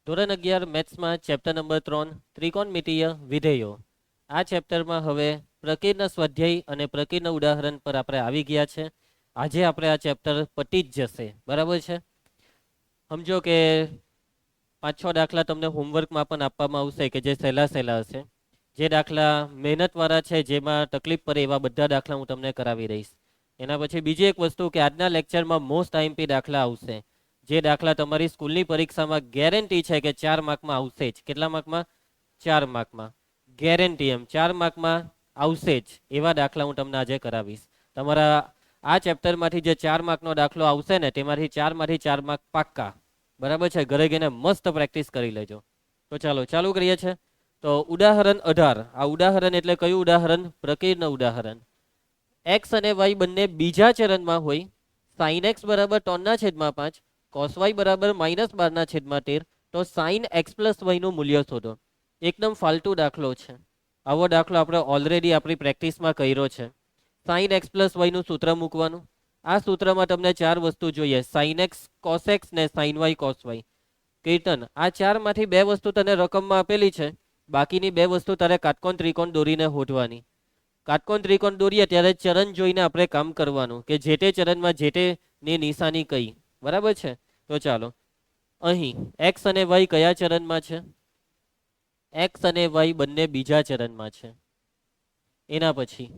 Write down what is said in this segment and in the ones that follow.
ધોરણ 11 મેથ્સમાં chapter number 3 ત્રિકોણમિતીય વિધેયો. આ ચેપ્ટરમાં હવે પ્રકીર્ણ સ્વાધ્યાય અને પ્રકીર્ણ ઉદાહરણ પર આપણે આવી ગયા છે. આજે આપણે આ ચેપ્ટર પતી જ જશે, બરાબર છે. સમજો કે 5-6 દાખલા તમને હોમવર્કમાં પણ આપવામાં આવશે કે જે સહેલા હશે. જે દાખલા મહેનતવાળા છે, જેમાં તકલીફ પડે એવા બધા દાખલા હું તમને કરાવી રહીશ. એના પછી બીજી એક વસ્તુ કે આજના લેક્ચરમાં મોસ્ટ આઈએમપી દાખલા આવશે. જે દાખલા તમારી સ્કૂલની પરીક્ષામાં ગેરંટી છે કે 4 માર્કમાં આવશે જ. કેટલા માર્કમાં? 4 માર્કમાં ગેરંટી. એમ 4 માર્કમાં આવશે જ એવા દાખલા હું તમને આજે કરાવીશ. તમારા આ ચેપ્ટરમાંથી જે 4 માર્કનો દાખલો આવશે ને, તેમાંથી 4 માર્ક પાક્કા, બરાબર છે. ઘરે જઈને મસ્ત પ્રેક્ટિસ કરી લેજો. તો ચાલો ચાલુ કરીએ છીએ. તો ઉદાહરણ 18. આ ઉદાહરણ એટલે કયું ઉદાહરણ? પ્રકીર્ણ ઉદાહરણ. એક્સ અને વાય બંને બીજા ચરણમાં હોય. સાઇન એક્સ બરાબર 3/5, કોસ વાય બરાબર -12/13, તો સાઇન એક્સ પ્લસ વાયનું મૂલ્ય શોધો. એકદમ ફાલતુ દાખલો છે. આવો દાખલો આપણે ઓલરેડી આપણી પ્રેક્ટિસમાં કર્યો છે. સાઇન એક્સ પ્લસ વાયનું સૂત્ર મૂકવાનું. આ સૂત્રમાં તમને 4 વસ્તુ જોઈએ: સાઇન એક્સ કોસ એક્સ ને સાઇન વાય કોસ વાય. કીર્તન, આ 4માંથી 2 વસ્તુ તને રકમમાં આપેલી છે, બાકીની 2 વસ્તુ તારે કાટકોણ ત્રિકોણ દોરીને શોધવાની. કાટકોણ ત્રિકોણ દોરીએ ત્યારે ચરણ જોઈને આપણે કામ કરવાનું કે જે તે ચરણમાં જે તે ની નિશાની કઈ, બરાબર છે. તો ચાલો, અહીં એક્સ અને વાય કયા ચરણમાં છે? એક્સ અને વાય બંને બીજા ચરણમાં છે. એના પછી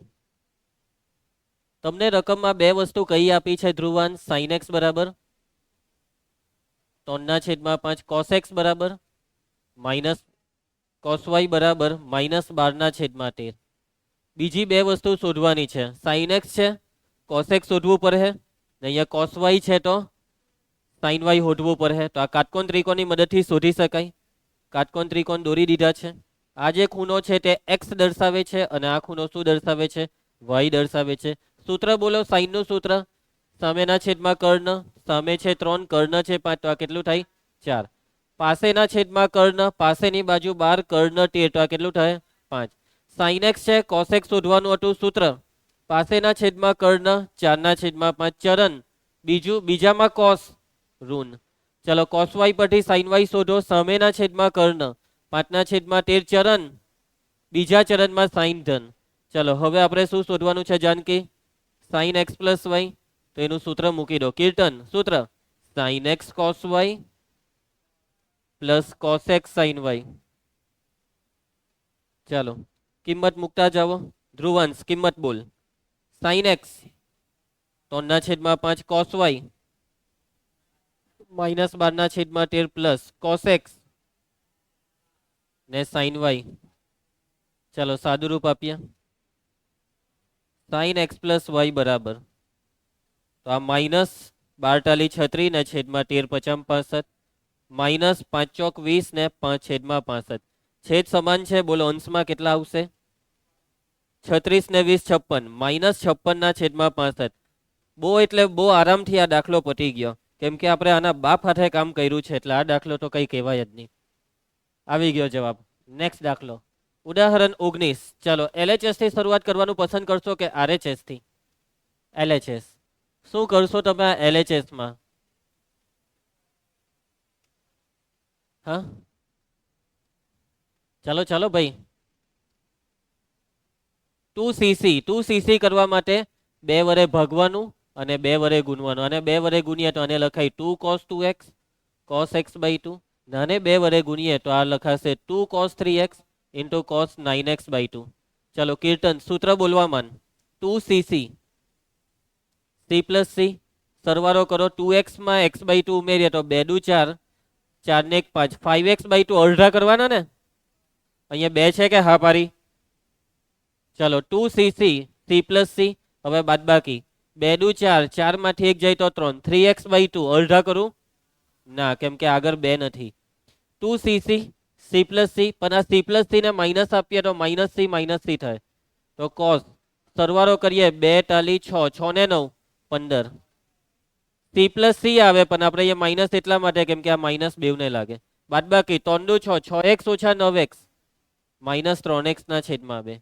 તમને રકમમાં 2 વસ્તુ કઈ આપી છે ધ્રુવાંશ? સાઇન એક્સ બરાબર 3/5, કોસ એક્સ બરાબર માઇનસ કોસ વાય બરાબર -12/13. બીજી 2 વસ્તુ શોધવાની છે. સાઇન એક્સ છે, કોસ એક્સ શોધવું પડે. અહીંયા કોસ વાય છે તો સાઇન વાય શોધવું પડે. તો આ કાટકોણ ત્રિકોણની મદદથી શોધી શકાય. કાટકોણ ત્રિકોણ દોરી દીધા છે. આ જે ખૂણો છે તે એક્સ દર્શાવે છે અને આ ખૂણો શું દર્શાવે છે? વાય દર્શાવે છે. સૂત્ર બોલો, સાઇનનું સૂત્ર. સામેના છેદમાં કર્ણ. સામે છે 3, કર્ણ છે 5, તો આ કેટલું થાય? 4. પાસેના છેદમાં કર્ણ, પાસેની બાજુ 12, કર્ણ 13, તો આ કેટલું થાય? 5. સાઇન એક્સ છે, કોસ એક્સ શોધવાનું હતું. સૂત્ર પાસેના છેદમાં કર્ણ, 4/5 ચરણ, બીજામાં કોસ ઋણ. ચલો, કોસ વાય પરથી સાઇન વાય શોધો. સામેના છેદમાં કર્ણ, 5/13 ચરણ, બીજા ચરણમાં સાઇન ધન. ચલો, હવે આપણે શું શોધવાનું છે Janki? Sine X plus Y. તો એનું સૂત્ર મૂકી દો. કીર્તન, સૂત્ર sine X cos Y plus cos X sine Y. ચાલો, કિંમત મૂકતા જાઓ. ધ્રુવાંશ કિંમત બોલ. Sine X 3/5 cos Y -12/13 plus cos X ને સાઇન વાય. ચાલો, સાદું રૂપ આપીએ. સાઇન એક્સ પ્લસ વાય બરાબર, તો આ -12×36 ને છેદમાં 13×50, -5×4 = 20 ને 5/65. છેદ સમાન છે. બોલો અંશમાં કેટલા આવશે? 36 ને 20 56, -56/65. બહુ એટલે બહુ આરામથી આ દાખલો પતી ગયો, કેમ કે આપણે આના બાપ હાથે કામ કર્યું છે, એટલે આ દાખલો તો કઈ કહેવાય જ નહીં. આવી ગયો જવાબ. નેક્સ્ટ દાખલો, ઉદાહરણ 19. ચાલો, LHS થી શરૂઆત કરવાનું પસંદ કરશો કે RHS થી? LHS. શું કરશો તમે આ LHS માં? હા, ચાલો ચાલો ભાઈ. 2cc કરવા માટે 2 વડે ભાગવાનું અને 2 વડે ગુણવાનું. અને 2 વડે ગુણીએ તો આને લખાય 2 cos 2x cos x/2. નાને 2 વડે ગુણીએ તો આ લખાશે 2 cos 3x into cos 9x/2. ચાલો કીર્તન, સૂત્ર બોલવા માંડ. 2cc c પ્લસ c, સરવાળો કરો. 2x માં x/2 ઉમેરીએ તો 2 દુ 4, 4 ને 1 5, 5x/2 અડધા કરવાના ને. અહીંયા 2 છે કે હા પારી? ચાલો, 2cc c પ્લસ c. હવે બાદબાકી 2 દુ 4, 4 માંથી 1 જાય તો 3, 3x/2 અડધા કરું ના, કેમ કે આગળ 2 નથી. 2cc c પ્લસ c, પણ આ c પ્લસ c ને માઇનસ આપીએ તો -c થાય. તો cos, સરવાળો કરીએ 2 ટાલી 6, 6 ને 9 15. c પ્લસ c આવે, પણ આપણે અહીંયા માઇનસ એટલા માટે કેમ કે આ માઇનસ બેવને લાગે. બાદબાકી 3 દુ 6, 6x - 9x -3x ના છેદમાં 2.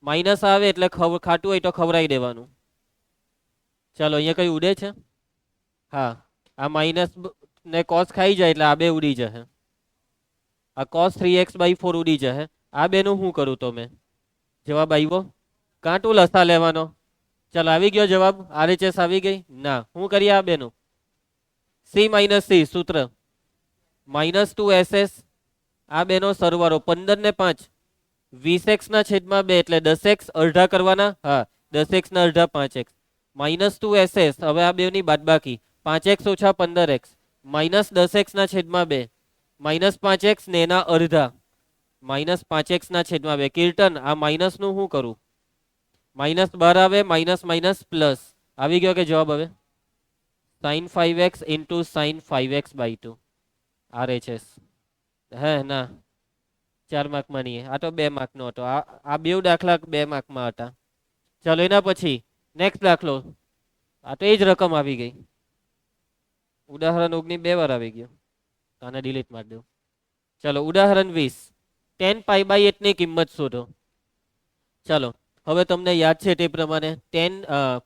માઇનસ આવે એટલે ખાટું હોય તો ખવડાવી દેવાનું. ચાલો, અહીંયા કઈ ઉડે છે? હા, આ માઇનસ ને કોસ ખાઈ જાય એટલે આ બે ઉડી જશે. આ cos 3x/4 ઉડી જશે. આ બેનું શું કરું તો મેં? જવાબ આવ્યો કાંટું લસા લેવાનો. ચાલો આવી ગયો જવાબ. RHS આવી ગઈ ના. શું કરીએ આ બેનું? C - C સૂત્ર -2SS. આ બેનો સરવાળો 15 ને 5 20x ના છેદમાં 2 એટલે 10x અડધા કરવાના. હા 10x ના અડધા 5x -2SS. હવે આ બેની બાદબાકી 5x - 15x -10x ના છેદમાં 2 -5x ને એના અડધા -5x ના છેદમાં 2. કીર્તન આ માઇનસ નું શું કરું? -12 આવે માઇનસ પ્લસ આવી ગયો કે જવાબ? હવે sin 5x * sin 5x/2 RHS. હે ના 4 માર્કમાં નહીં, આ તો 2 માર્કનો હતો. આ બે દાખલા 2 માર્કમાં હતા. ચાલો એના પછી નેક્સ્ટ દાખલો. આ તો એ જ રકમ આવી ગઈ. ઉદાહરણ 19 2 વાર આવી ગયો. આને ડિલીટ મારી દઉં. ચાલો ઉદાહરણ 20. tan π/8 ની કિંમત શોધો. ચાલો હવે તમને યાદ છે તે પ્રમાણે tan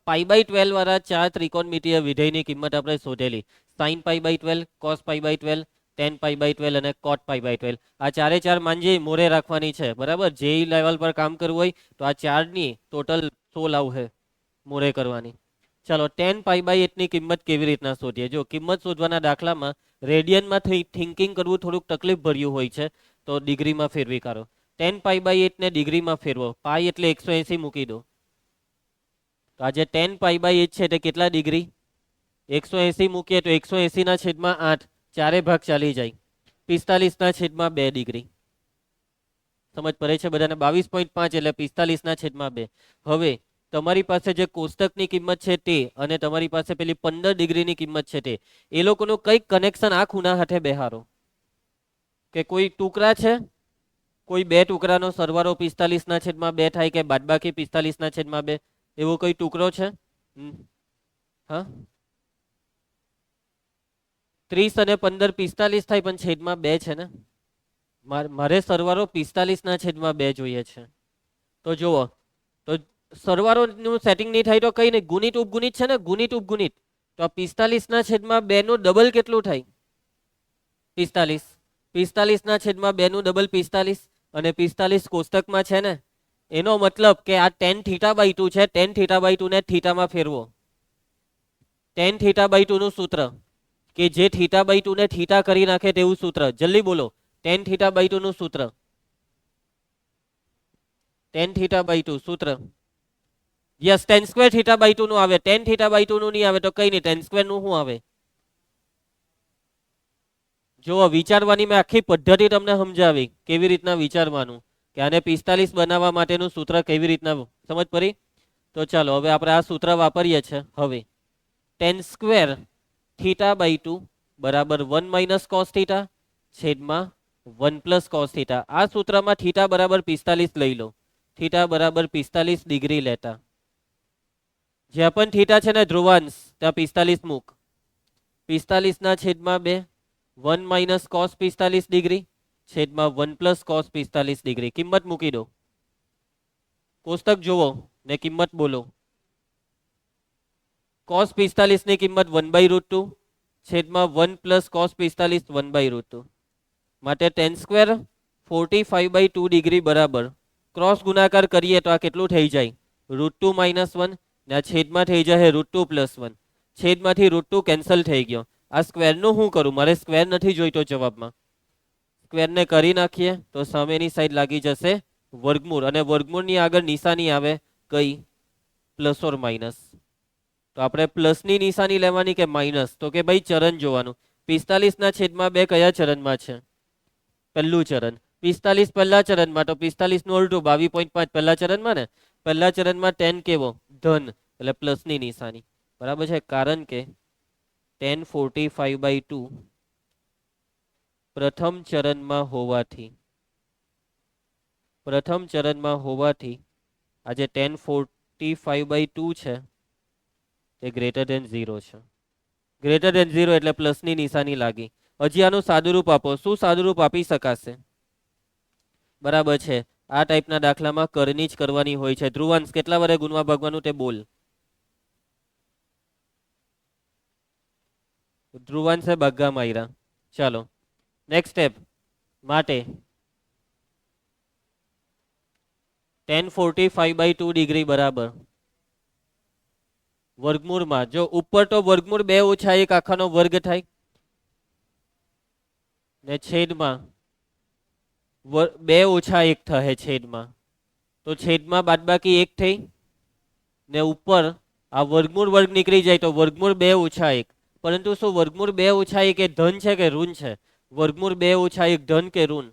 π/12 વાળા 4 ત્રિકોણમિતિય વિધેયની કિંમત આપણે શોધેલી. sin π/12, cos π/12, tan π/12 અને cot π/12. આ ચારે ચાર માંજી મોરે રાખવાની છે. બરાબર, જે લેવલ પર કામ કરવું હોય તો આ ચારની ટોટલ 16 આવશે મોરે કરવાની. ચાલો tan π/8 ની કિંમત કેવી રીતના શોધીએ? જો કિંમત શોધવાના દાખલામાં રેડિયનમાં થિંકિંગ કરવું થોડુંક તકલીફ ભર્યું હોય છે, તો ડિગ્રીમાં ફેરવી કાઢો. tan π/8 ને ડિગ્રીમાં ફેરવો. પાઈ એટલે 180 મૂકી દો. તો આજે tan π/8 છે તે કેટલા ડિગ્રી? 180 મૂકીએ તો 180 ના છેદમાં 8 ચારે ભાગ ચાલી જાય. 45 ના છેદમાં 2 ડિગ્રી. સમજ પડે છે બધાને? 22.5 એટલે 45 ના છેદમાં 2. હવે તમારી પાસે જે કોષ્ટકની કિંમત છે તે અને તમારી પાસે પેલી 15 ડિગ્રીની કિંમત છે તે, એ લોકોનું કંઈક કનેક્શન આ ખૂણા હાથે બેહારો. કે કોઈ ટુકડા છે, કોઈ બે ટુકડાનો સરવાળો 45 ના છેદમાં 2 થાય કે બાદબાકી 45 ના છેદમાં 2, એવો કોઈ ટુકડો છે? હા 30 અને 15 45 થાય પણ છેદમાં 2 છે ને. મારે સરવાળો 45 ના છેદમાં 2 જોઈએ છે. તો જુઓ, તો સરવાળોનું સેટિંગ નહીં થાય તો કઈ નહીં, ગુણિત ઉપગુણિત છે ને, ગુણિત ઉપગુણિત. તો આ 45 ના છેદમાં 2 નું ડબલ કેટલું થાય? 45. 45 ના છેદમાં 2 નું ડબલ 45 અને 45 કોષ્ટકમાં છે ને, એનો મતલબ કે આ tan θ/2 છે. tan θ/2 ને થીટામાં ફેરવો. tan θ/2 નું સૂત્ર કે જે θ/2 ને થીટા કરી નાખે તેવું સૂત્ર. જલ્દી બોલો. tan θ/2 નું સૂત્ર. tan θ/2 સૂત્ર. યસ, tan² θ/2 નું આવે. tan θ/2 નું નહીં આવે તો કઈ નહીં, tan² નું શું આવે? જો વિચારવાની મેં આખી પદ્ધતિ તમને સમજાવી કેવી રીતના વિચારવાનું, કે આને 45 બનાવવા માટેનું સૂત્ર કેવી રીતના. સમજ પડી? તો ચાલો હવે આપણે આ સૂત્ર વાપરીએ છીએ. હવે tan² θ/2 બરાબર 1 - cos θ છેદમાં 1 + cos θ. આ સૂત્રમાં θ બરાબર 45 લઈ લો. θ બરાબર 45 ડિગ્રી લેતા, જ્યાં પણ θ છે ને ધ્રુવાંશ, ત્યાં 45 મૂક. 45 ના છેદમાં 2 1 - cos 45 ડિગ્રી છેદમાં 1 + cos 45 ડિગ્રી. કિંમત મૂકી દો. કોષ્ટક જોવો ને કિંમત બોલો. cos 45 ની કિંમત 1/√2 છેદમાં 1 + cos 45 1/√2. માટે tan² 45/2 ડિગ્રી બરાબર ક્રોસ ગુણાકાર કરીએ તો આ કેટલું થઈ જાય? √2 - 1 ને આ છેદમાં થઈ જાય √2 + 1. છેદમાંથી √2 કેન્સલ થઈ ગયો. આ સ્ક્વેરનું શું કરું? મારે સ્ક્વેર નથી જોઈતો જવાબમાં. સ્ક્વેરને કરી નાખીએ તો સામેની સાઈડ લાગી જશે વર્ગમૂળ, અને વર્ગમૂળની આગળ નિશાની આવે કઈ? +or - તો આપણે પ્લસની નિશાની લેવાની કે માઇનસ? તો કે ભાઈ ચરણ જોવાનું. 45 ના છેદમાં 2 કયા ચરણમાં છે? પહેલું ચરણ. 45 પહેલા ચરણમાં, તો 45 નું અડધું 22.5 પહેલા ચરણમાં ને. પહેલા ચરણમાં tan કેવો? ધન, એટલે પ્લસની નિશાની. બરાબર છે, કારણ કે tan 45/2 પ્રથમ ચરણમાં હોવાથી આ જે tan 45/2 છે તે >0 છે. >0 એટલે પ્લસની નિશાની લાગી. હજી આનું સાદુરૂપ આપો. શું સાદુરૂપ આપી શકાશે? બરાબર છે, આ ટાઈપના દાખલામાં કરની જ કરવાની હોય છે. ધ્રુવાંશ કેટલા વડે ગુણવા ભાગવાનું તે બોલ. ધ્રુવાંશે ભાગા માર્યા. ચાલો નેક્સ્ટ સ્ટેપ. માટે tan 45/2 ડિગ્રી બરાબર વર્ગમૂળમાં, જો ઉપર તો વર્ગમૂળ 2 ઓછા 1 આખાનો વર્ગ થાય ને છેદમાં 2 ઓછા 1 થશે છેદમાં, તો છેદમાં બાદબાકી 1 થઈ ને ઉપર આ વર્ગમૂળ વર્ગ નીકળી જાય તો વર્ગમૂળ 2 ઓછા 1, પરંતુ શું વર્ગમૂળ 2 ઓછા 1 એ ધન છે કે ઋણ છે? વર્ગમૂળ 2 ઓછા 1 ધન કે ઋણ?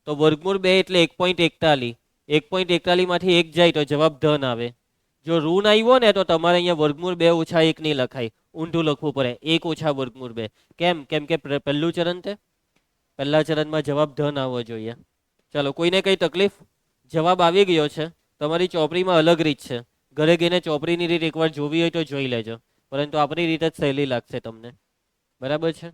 તો વર્ગમૂળ 2 એટલે 1.41, 1.41 માંથી 1 જાય તો જવાબ ધન આવે. જો ઋણ આવ્યો ને તો તમારે અહીંયા વર્ગમૂળ 2 ઓછા 1 નહીં લખાય, ઊંધું લખવું પડે, 1 ઓછા વર્ગમૂળ 2. કેમ? કેમ કે પહેલું ચરણ છે, પહેલા ચરણમાં જવાબ ધન આવવો જોઈએ. ચાલો, કોઈને કઈ તકલીફ? જવાબ આવી ગયો છે. તમારી ચોપડીમાં અલગ રીત છે, ઘરે ગઈને ચોપડીની રીત એકવાર જોવી હોય તો જોઈ લેજો, પરંતુ આપણી રીત જ સહેલી લાગશે તમને. બરાબર છે?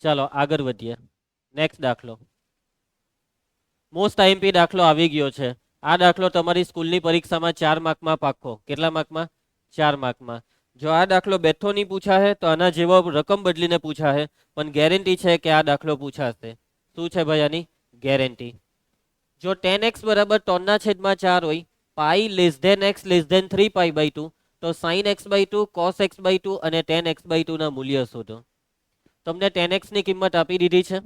ચાલો આગળ વધીએ. નેક્સ્ટ દાખલો, મોસ્ટ આઈએમપી દાખલો આવી ગયો છે. આ દાખલો તમારી સ્કૂલની પરીક્ષામાં 4 માર્કમાં પાક્કો. કેટલા માર્કમાં? 4 માર્કમાં. જો આ દાખલો બેઠો નહીં પૂછાશે તો આના જેવો રકમ બદલીને પૂછાશે, પણ ગેરંટી છે કે આ દાખલો પૂછાશે. શું છે ભાઈ આની ગેરંટી? જો tan x બરાબર 3/4 હોય, pi less than x less than 3π/2, તો sin x/2 cos x/2 અને tan x/2 ના મૂલ્ય શોધો. તમને tan x ની કિંમત આપી દીધી છે,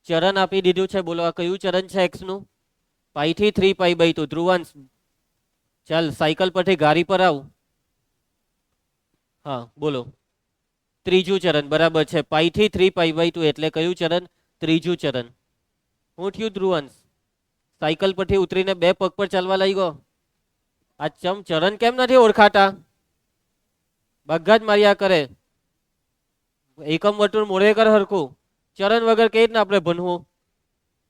ચરણ આપી દીધું છે. બોલો આ કયું ચરણ છે x નું? પાઈ થી 3π/2. ધ્રુવાંશ ચાલ સાયકલ પરથી ગાડી પર આવ. હા બોલો, ત્રીજું ચરણ બરાબર છે. પાઈ થી 3π/2 એટલે કયું ચરણ? ત્રીજું ચરણ. હું થયું ધ્રુવાંશ? સાયકલ પરથી ઉતરીને 2 પગ પર ચાલવા લાગ્યો. આ ચરણ કેમ નથી ઓળખાતા? બધા જ માર્યા કરે. એકમ વર્તુળ મોડે કર હરખું. ચરણ વગર કઈ રીતના આપણે ભણવું?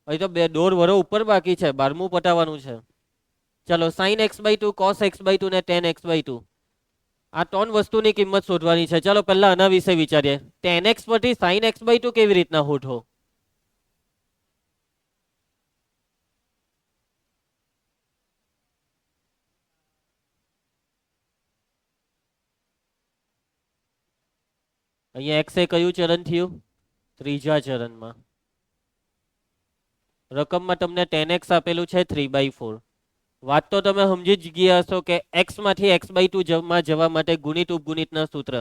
અહીં તો 2 વરો ઉપર બાકી છે, 12મું પટાવવાનું છે. ચલો, sin x/2 cos x/2 ને tan x/2, આ 3 વસ્તુની કિંમત શોધવાની છે. ચાલો પહેલા આના વિશે વિચારીએ. tan x પરથી sin x/2 કેવી રીતના શોધો? અહીંયા x એ કયું ચરણ થયું? ત્રીજા ચરણમાં. રકમમાં તમને tan x આપેલું છે 3/4. વાત તો તમે સમજી જ ગયા હશો કે x માંથી x/2 માં જવા માટે ગુણિત ઉપગુણિતના સૂત્ર.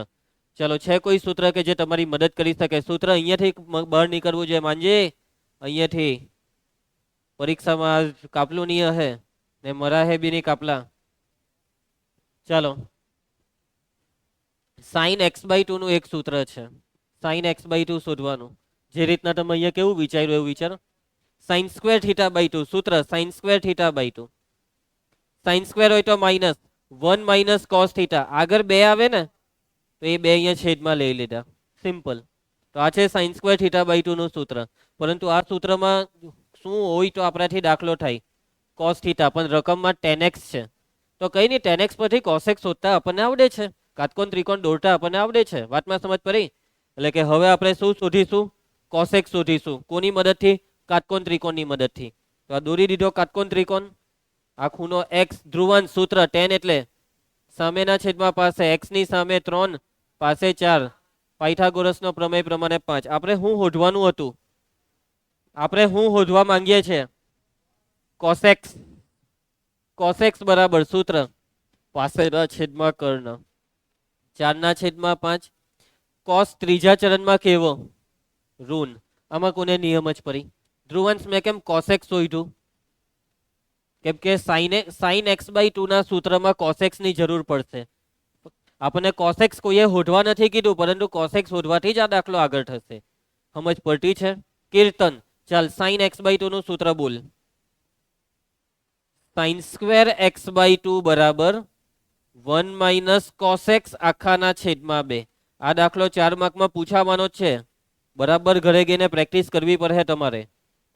ચલો, છે કોઈ સૂત્ર કે જે તમારી મદદ કરી શકે? સૂત્ર અહીંયાથી બહાર નીકળવું જોઈએ. માંજે અહીંયાથી પરીક્ષામાં કાપલું નહીં હે ને મરા હે બી નહીં કાપલા. ચાલો, sin x/2 નું એક સૂત્ર છે. sin x/2 શોધવાનું. જે રીતના તમે અહીંયા કેવું વિચાર્યું એવું વિચારો. sin²θ/2 સૂત્ર sin²θ/2. sin² હોય તો -1 - cos θ. આગળ 2 આવે ને તો એ 2 અહીંયા છેદમાં લઈ લીધા. સિમ્પલ. તો આ છે sin²θ/2 નું સૂત્ર. પરંતુ આ સૂત્રમાં શું હોય તો આપણાથી દાખલો થાય? cos θ. પણ રકમમાં tan x છે તો કઈ નહીં, tan x પરથી cos x શોધતા આપણને આવડે છે, કાટકોણ ત્રિકોણ દોરતા આપણને આવડે છે. વાતમાં સમજ પડી? એટલે કે હવે આપણે શું શોધીશું? cos x શોધીશું. કોની મદદથી? કાટકોણ ત્રિકોણની મદદથી. તો આ દોરી દીધો કાટકોણ ત્રિકોણ. આ ખૂણો x. ધ્રુવાંશ સૂત્ર tan એટલે સામેના છેદમાં પાસે, x ની સામે 3, પાસે 4, પાયથાગોરસનો પ્રમેય પ્રમાણે 5. આપણે શું શોધવાનું હતું? આપણે શું શોધવા માંગીએ છીએ? cos x. cos x બરાબર સૂત્ર પાસેના છેદમાં કર્ણ 4/5. cos ત્રીજા ચરણમાં કેવો? ઋણ. આમાં કોને નિયમ જ પડી? ધ્રુવાંશ મેં કેમ cos x શોધ્યું? કેમ કે sin x/2 ના સૂત્રમાં cos x ની જરૂર પડશે. આપણને cos x કોઈએ શોધવા નથી કીધું, પરંતુ cos x શોધવાથી જ આ દાખલો આગળ થશે. સમજ પડતી છે? કીર્તન ચાલ, sin x/2 નું સૂત્ર બોલ. sin² x/2 બરાબર 1 - cos x આખાના છેદમાં 2. આ દાખલો 4 માર્કમાં પૂછાવાનો છે. બરાબર ઘરે ગઈને પ્રેક્ટિસ કરવી પડે તમારે.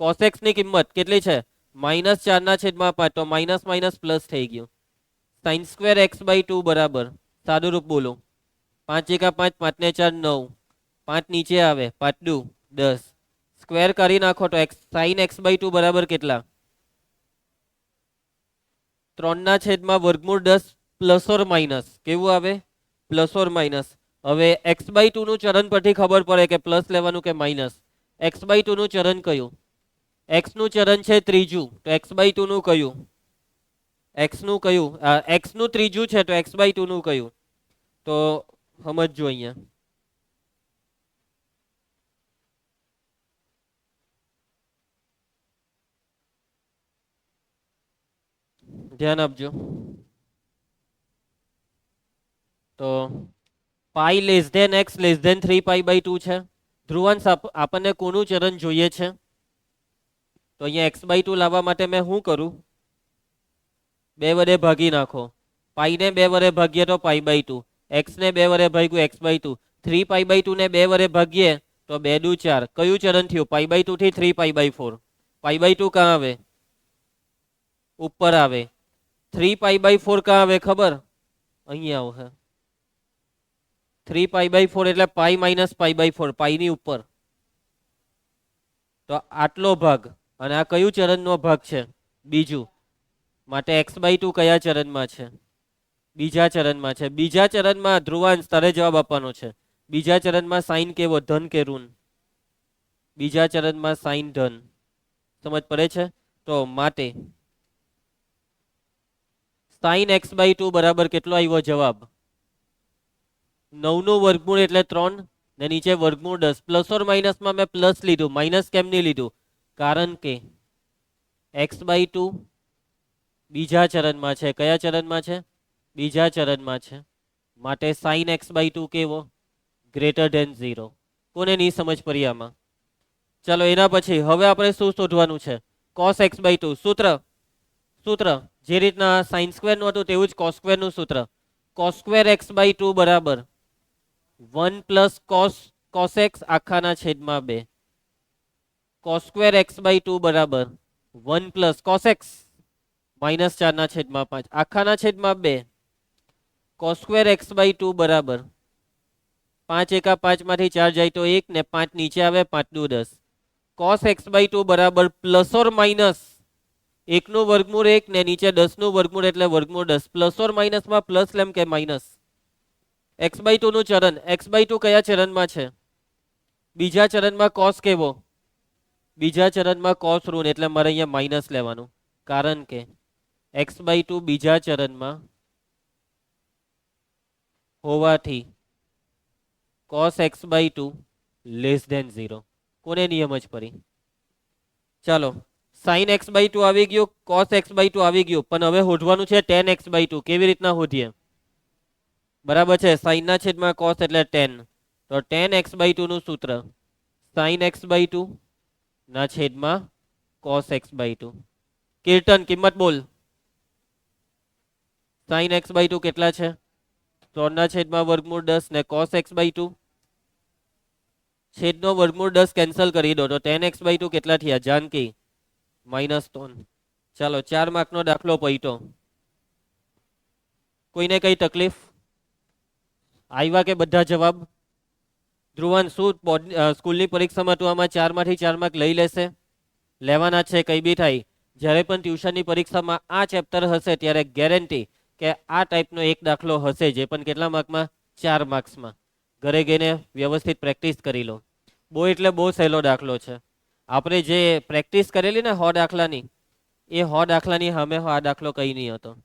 cos x ની કિંમત કેટલી છે? -4/5. તો માઇનસ માઇનસ પ્લસ થઈ ગયું. sin² x/2 બરાબર, સાદું રૂપ બોલો, 5 × 5 5 ને 4 9, 5 નીચે આવે, 5 દુ 10. સ્ક્વેર કરી નાખો તો sin x/2 બરાબર કેટલા? 3/વર્ગમૂળ 10 પ્લસ ઓર માઇનસ. કેવું આવે? Plus or minus. હવે x/2 નું ચરણ પરથી ખબર પડે કે પ્લસ લેવાનું કે માઇનસ. x/2 નું ચરણ કયું? x નું ચરણ છે ત્રીજું, તો x/2 નું કયું? x નું કયું? x નું ત્રીજું છે તો x/2 નું કયું? તો સમજજો અહીંયા. ધ્યાન આપજો. તો pi less than x less than 3π/2 છે. ધ્રુવાંશ આપણને કોનું ચરણ જોઈએ છે? તો અહીંયા x/2 લાવવા માટે મેં શું કરું? 2 વડે ભાગી નાખો. પાઈ ને 2 વડે ભાગીએ તો π/2, x ને 2 વડે ભાગ્યું x/2, 3π/2 ને 2 વડે ભાગીએ તો 2 દુ 4. કયું ચરણ થયું? π/2 થી 3π/4. π/2 ક્યાં આવે? ઉપર આવે. 3π/4 ક્યાં આવે ખબર? અહીંયા આવશે. 3π/4 એટલે પાઈ માઇનસ π/4, પાઈ ની ઉપર. તો આટલો ભાગ, અને આ કયું ચરણનો ભાગ છે? બીજું. માટે x/2 કયા ચરણમાં છે? બીજા ચરણમાં છે. બીજા ચરણમાં ધ્રુવાંશ તારે જવાબ આપવાનો છે. બીજા ચરણમાં સાઈન કેવો? ધન કે ઋણ? બીજા ચરણમાં સાઈન ધન. સમજ પડે છે? તો માટે સાઈન x/2 બરાબર કેટલો આવ્યો જવાબ? 9 નું વર્ગમૂળ એટલે 3 ને નીચે વર્ગમૂળ 10. પ્લસ ઓર માઇનસમાં મેં પ્લસ લીધું, માઇનસ કેમ નહીં લીધું? કારણ કે x/2 બીજા ચરણમાં છે. કયા ચરણમાં છે? બીજા ચરણમાં છે. માટે સાઈન x/2 કેવો? Greater than 0. કોને નહીં સમજ પડી આમાં? ચલો એના પછી હવે આપણે શું શોધવાનું છે? cos x/2 સૂત્ર જે રીતના સાઈન સ્ક્વેર નું હતું તેવું જ cos સ્ક્વેર નું સૂત્ર. cos સ્ક્વેર x/2 બરાબર 1 પ્લસ cos x આખાના છેદમાં 2. cos સ્ક્વેર x/2 બરાબર 1 પ્લસ cos x માઇનસ 4 ના છેદમાં 5 આખાના છેદમાં 2. cos સ્ક્વેર x/2 બરાબર 5 એકા 5 માંથી 4 જાય તો 1 ને 5 નીચે આવે, 5 દુ 10. cos x/2 બરાબર પ્લસ ઓર માઇનસ 1 નું વર્ગમૂળ 1 ને નીચે 10 નું વર્ગમૂળ એટલે વર્ગમૂળ 10. પ્લસ ઓર માઇનસ માં પ્લસ લેમ કે માઇનસ? x/2 નું ચરણ. x/2 કયા ચરણમાં છે? બીજા ચરણમાં. cos કેવો? બીજા ચરણમાં cos ઋણ, એટલે મારે અહીંયા માઇનસ લેવાનું. કારણ કે x/2 બીજા ચરણમાં હોવાથી cos x/2 લેસ ધેન 0. કોને નિયમ જ પડી? ચાલો, sin x/2 આવી ગયું, cos x/2 આવી ગયું, પણ હવે શોધવાનું છે tan x/2. કેવી રીતના શોધીએ? બરાબર છે, sin ના છેદમાં cos એટલે tan. તો tan x/2 નું સૂત્ર sin x/2 ના છેદમાં cos x/2. કીર્તન કિંમત બોલ. sin x/2 કેટલા છે? 3 ના છેદમાં વર્ગમૂળ 10 ને cos x/2 છેદનો વર્ગમૂળ 10 કેન્સલ કરી દો તો tan x/2 કેટલા થયા જાનકી? -3. ચાલો 4 માર્કનો દાખલો પૈટો. કોઈને કઈ તકલીફ આવ્યા કે બધા જવાબ? ધ્રુવન શું સ્કૂલની પરીક્ષામાં તું આમાં 4 માંથી 4 માર્ક લઈ લેશે? લેવાના છે, કઈ બી થાય. જ્યારે પણ ટ્યુશનની પરીક્ષામાં આ ચેપ્ટર હશે ત્યારે ગેરંટી કે આ ટાઈપનો એક દાખલો હશે, જે પણ કેટલા માર્કમાં? 4 માર્ક્સમાં. ઘરે ગઈને વ્યવસ્થિત પ્રેક્ટિસ કરી લો. બહુ એટલે બહુ સહેલો દાખલો છે. આપણે જે પ્રેક્ટિસ કરેલી ને 100 દાખલાની, એ 100 દાખલાની સામે આ દાખલો કઈ નહીં હતો.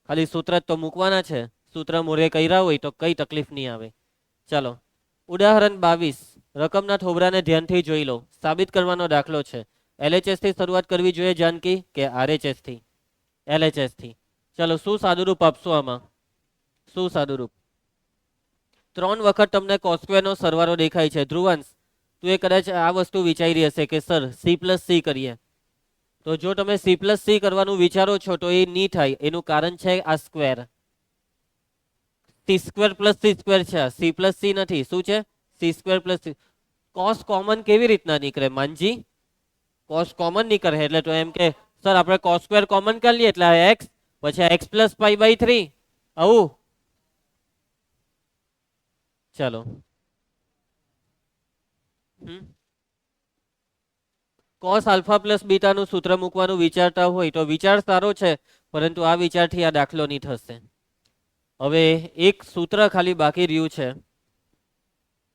ખાલી સૂત્ર તો મૂકવાના છે. સૂત્ર મોરે કર્યા હોય તો કઈ તકલીફ નહીં આવે. ચાલો, ઉદાહરણ 22. રકમના થોબરાને ધ્યાનથી જોઈ લો. સાબિત કરવાનો દાખલો છે. LHS થી શરૂઆત કરવી જોઈએ જાનકી કે RHS થી? LHS થી. ચાલો, શું સાદુરૂપ આપશો આમાં? શું સાદુરૂપ? 3 વખત તમને cos સ્ક્વેર નો સરવાળો દેખાય છે. ધ્રુવાંશ, તું એ કદાચ આ વસ્તુ વિચારી હશે કે સર C+C કરીએ. તો જો તમે C+C કરવાનું વિચારો છો તો એ નહીં થાય. એનું કારણ છે આ સ્ક્વેર. C² + C² છે. C+C નથી. શું છે? C² + C. cos કોમન કેવી રીતના નીકળે માનજી? cos કોમન નીકળે એટલે તો એમ કે સર આપણે cos સ્ક્વેર કોમન કરી લઈએ એટલે x, પછી x + π/3. આવું. ચાલો, cos α + β નું સૂત્ર મૂકવાનું વિચારતા હોય તો વિચાર સારો છે, પરંતુ આ વિચારથી આ દાખલો નહીં થશે. હવે એક સૂત્ર ખાલી બાકી રહ્યું છે.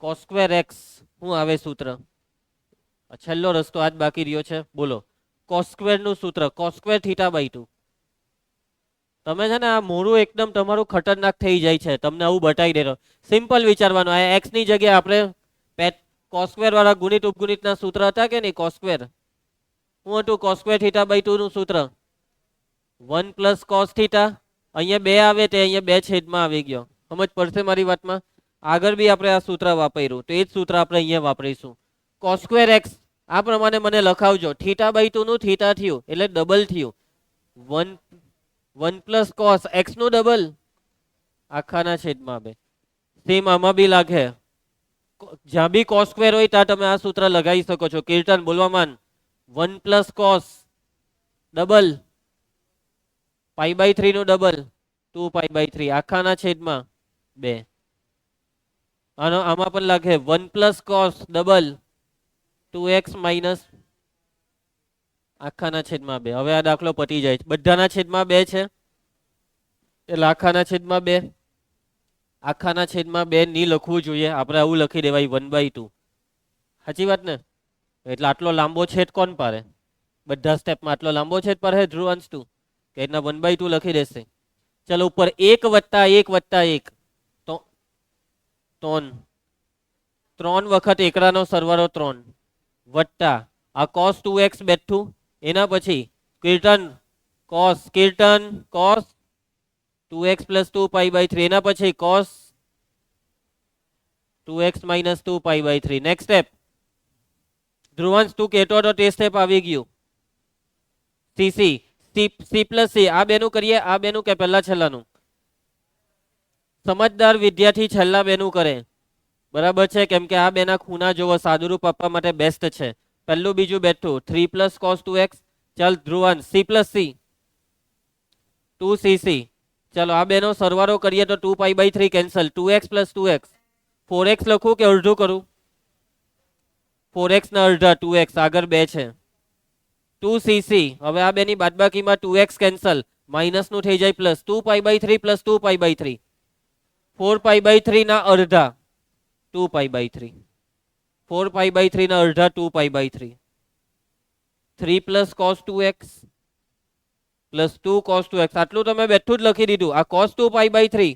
cos સ્ક્વેર એક્સ શું આવે સૂત્ર? છેલ્લો રસ્તો આજ બાકી રહ્યો છે. બોલો cos સ્ક્વેર નું સૂત્ર cos સ્ક્વેર થીટા બાય 2. તમે છે ને આ મોડું એકદમ તમારું ખતરનાક થઈ જાય છે. તમને આવું બતાવી દેતો સિમ્પલ વિચારવાનું. આ એક્સ ની જગ્યાએ આપણે cos સ્ક્વેર વાળા ગુણિત ઉપગુણિતના સૂત્ર હતા કે નહીં? cos સ્ક્વેર શું હતું? cos સ્ક્વેર થીટા બાય 2 નું સૂત્ર 1 પ્લસ cos થીટા. અહીંયા 2 આવે તે અહીંયા 2 છેદમાં આવી ગયો. સમજ પડશે મારી વાતમાં? આગળ બી આપણે આ સૂત્ર વાપર્યું તો એ જ સૂત્ર આપણે અહીંયા વાપરીશું. cos સ્ક્વેર એક્સ આ પ્રમાણે મને લખાવજો. થીટા બાય 2 નું થીટા થયું એટલે ડબલ થયું. 1 પ્લસ cos એક્સ નું ડબલ આખાના છેદમાં 2. સેમ આમાં બી લાગે. જ્યાં બી cos સ્ક્વેર હોય ત્યાં તમે આ સૂત્ર લગાવી શકો છો. કીર્તન બોલવા માંડ. 1 plus cos double pi by 3 નું ડબલ 2 પાઈ બાય 3 આખાના છેદમાં 2. આમાં પણ લાગે 1 plus cos double 2x minus આખાના છેદમાં 2. હવે આ દાખલો પતી જાય છે. બધાના છેદમાં 2 છે એટલે આખાના છેદમાં 2. આખાના છેદમાં 2 ની લખવું જોઈએ. આપણે આવું લખી દેવાય 1/2. સાચી વાત ને? એટલે આટલો લાંબો છેદ કોણ પાડે? બધા સ્ટેપમાં આટલો લાંબો છેદ પાડે ધ્રુવાંશ તું કે એટલા 1/2 લખી દેશે. ચલો ઉપર 1 વત્તા 1 વત્તા 1 તો 3 વખત એકડાનો સરવાળો 3 વત્તા આ cos 2x બેઠું. એના પછી Kirtan cos 2x plus 2 pi by 3. એના પછી cos 2x minus 2 pi by 3. Next step Dhruvansh તું કહેતો તો તે સ્ટેપ આવી ગયું. c પ્લસ c આ બેનું કરીએ. આ બેનું કે પહેલા છેલ્લાનું? સમજદાર વિદ્યાર્થી છેલ્લા બેનું કરે. બરાબર છે? કેમ કે આ બેના ખૂણા જોવો સાદુરૂપ આપવા માટે બેસ્ટ છે. પહેલું બીજું બેઠું 3 પ્લસ cos 2x. ચાલ ધ્રુવાંશ c પ્લસ c 2cc. ચાલો આ બેનો સરવાળો કરીએ તો 2 pi by 3 cancel. 2x plus 2x 4x લખું કે અડધું કરું? 4x ના અડધા 2x આગળ 2 છે 2cc. હવે આ બેની બાદબાકીમાં 2x કેન્સલ માઇનસ નું થઈ જાય plus 2 pi by 3 plus 2 pi by 3 4 pi by 3 ના અડધા 2 પાઈ બાય 3 4 પાઈ બાય 3 ના અડધા 2 pi by 3 3 plus cos 2x plus 2 cos 2x. આટલું તમે બેઠું જ લખી દીધું. આ cos 2 પાઈ બાય 3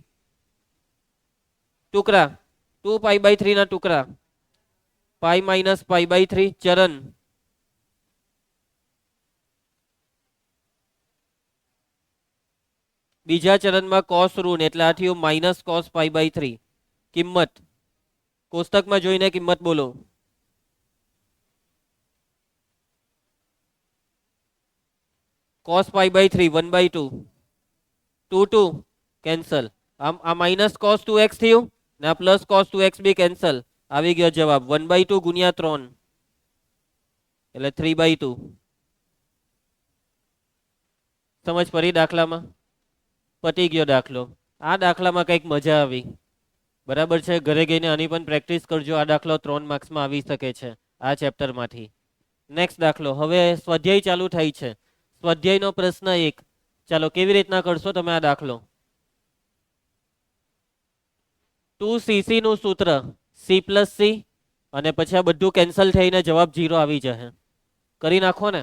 ટુકડા 2 પાઈ બાય 3 ના ટુકડા પાઈ માઇનસ પાઈ બાય 3 ચરણ. બીજા ચરણમાં cos ઋણ એટલે આ થયું માઇનસ cos પાઈ બાય 3. કિંમત કોષ્ટકમાં જોઈને કિંમત બોલો. cos pi by 3 1/2 2 cancel. આ માઇનસ cos 2x થયું ને આ પ્લસ cos 2x બી કેન્સલ. આવી ગયો જવાબ 1/2 ગુણ્યા 3 એટલે 3/2. સમજ પડી દાખલામાં? પતી ગયો દાખલો. આ દાખલામાં કંઈક મજા આવી. બરાબર છે? ઘરે ગઈને આની પણ પ્રેક્ટિસ કરજો. આ દાખલો 3 માર્ક્સમાં આવી શકે છે આ ચેપ્ટરમાંથી. નેક્સ્ટ દાખલો. હવે સ્વાધ્યાય ચાલુ થાય છે. સ્વાધ્યાયનો પ્રશ્ન 1. ચાલો કેવી રીતના કરશો તમે આ દાખલો? 2cc નું સૂત્ર c પ્લસ c અને પછી આ બધું કેન્સલ થઈને જવાબ 0 આવી જશે. કરી નાખો ને.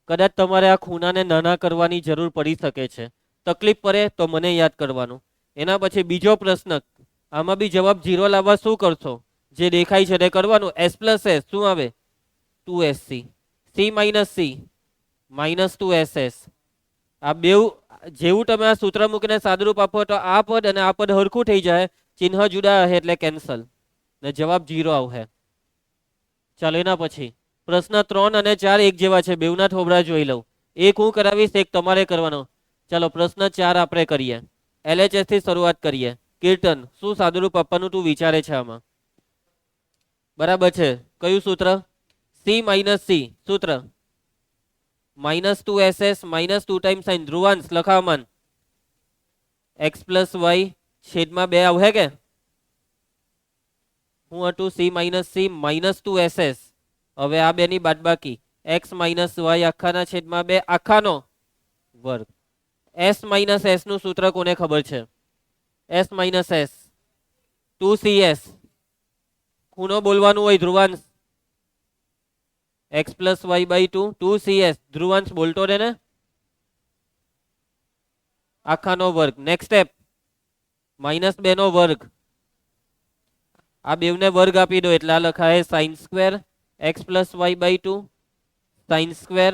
કદાચ તમારે આ ખૂણાને નાના કરવાની જરૂર પડી શકે છે. તકલીફ પડે તો મને યાદ કરવાનું. એના પછી બીજો પ્રશ્ન. આમાં બી જવાબ 0 લાવવા શું કરશો? જે દેખાય છે તે કરવાનું. s પ્લસ s શું આવે? 2sc. c minus c minus 2ss. આ બેઉ જેવું તમે આ સૂત્ર મૂકીને સાદુરૂપ આપો તો આ પદ અને આ પદ હરખું થઈ જાય. ચિહ્ન જુદા હશે એટલે કેન્સલ ને જવાબ 0 આવશે. ચાલો એના પછી પ્રશ્ન 3 અને 4 એક જેવા છે. બેઉના થોબડા જોઈ લઉં. એક હું કરાવીશ, એક તમારે કરવાનો. ચાલો પ્રશ્ન 4 આપણે કરીએ. LHS થી શરૂઆત કરીએ. કીર્તન શું સાદુરૂપ આપવાનું તું વિચારે છે આમાં? બરાબર છે. કયું સૂત્ર? c માઇનસ c સૂત્ર minus 2ss minus 2 time sine. Dhruvansh લખાવમાન x પ્લસ y છેદમાં 2 આવશે કે હું હતું? c minus c minus 2ss. હવે આ બેની બાદબાકી x માઇનસ y આખાના છેદમાં 2 આખાનો વર્ગ. s માઇનસ s નું સૂત્ર કોને ખબર છે? s માઇનસ s 2cs ખૂણો બોલવાનું હોય ધ્રુવાંશ. x પ્લસ વાય બાય 2 2CS ધ્રુવાંશ બોલતો રહે ને. આખાનો વર્ગ. નેક્સ્ટ સ્ટેપ -2 નો વર્ગ. આ બેવને વર્ગ આપી દો એટલે આ લખાય sine square x plus Y by 2 sine square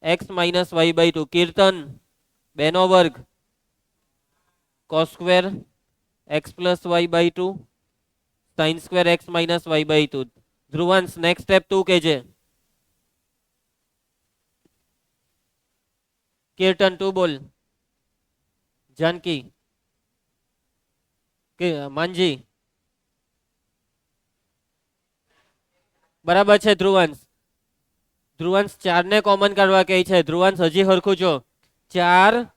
x minus Y by 2. Kirtan 2 નો વર્ગ cos square x plus Y by 2 sine square x minus Y by 2. Dhruvansh next step તું કેજે. કીર્તન તું બોલ. જાનકી કે માનજી બરાબર છે. ધ્રુવાંશ 4 ને કોમન કરવા કહે છે. ધ્રુવાંશ હજી હરખું જો 4